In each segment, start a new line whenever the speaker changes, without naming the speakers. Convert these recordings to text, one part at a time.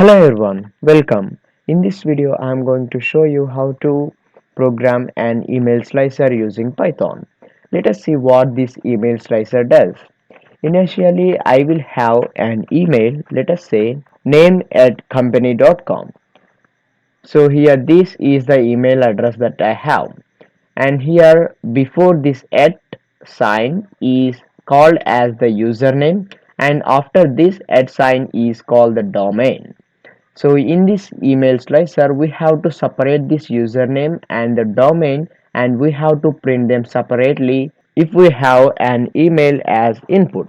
Hello everyone, welcome. In this video I am going to show you how to program an email slicer using Python. Let us see what this email slicer does. Initially I will have an email, let us say name@company.com. So here this is the email address that I have, and here before this at sign is called as the username, and after this at sign is called the domain. So in this email slicer, we have to separate this username and the domain, and we have to print them separately if we have an email as input.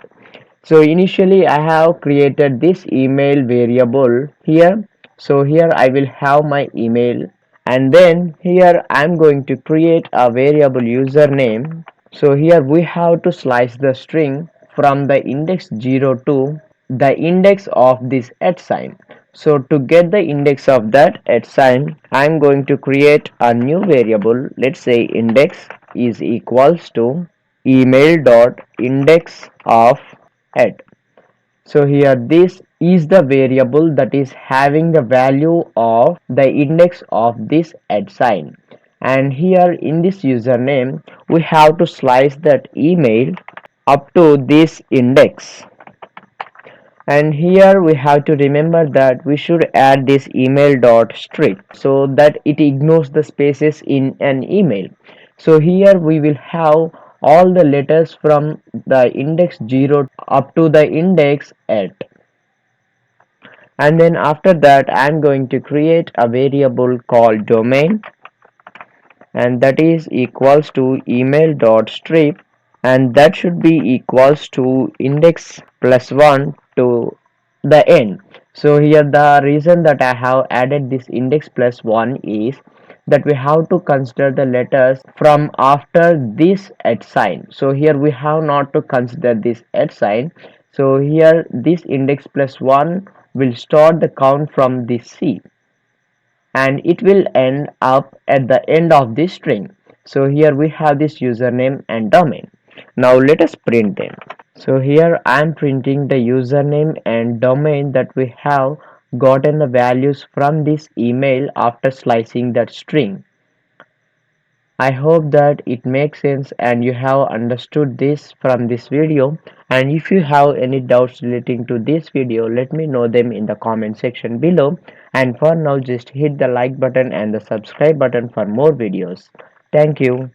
So initially I have created this email variable here. So here I will have my email, and then here I'm going to create a variable username. So here we have to slice the string from the index 0 to the index of this at sign. So to get the index of that at sign, I'm going to create a new variable. Let's say index is equals to email dot index of at. So here this is the variable that is having the value of the index of this at sign, and here in this username we have to slice that email up to this index. And here we have to remember that we should add this email dot strip so that it ignores the spaces in an email. So here we will have all the letters from the index 0 up to the index at. And then after that I'm going to create a variable called domain, and that is equals to email dot strip, and that should be equals to index plus 1 to the end. So here the reason that I have added this index plus 1 is that we have to consider the letters from after this at sign. So here we have not to consider this at sign. So here this index plus 1 will start the count from this C, and it will end up at the end of this string. So here we have this username and domain. Now let us print them. So here I am printing the username and domain that we have gotten the values from this email after slicing that string. I hope that it makes sense and you have understood this from this video. And if you have any doubts relating to this video, let me know them in the comment section below. And for now, just hit the like button and the subscribe button for more videos. Thank you.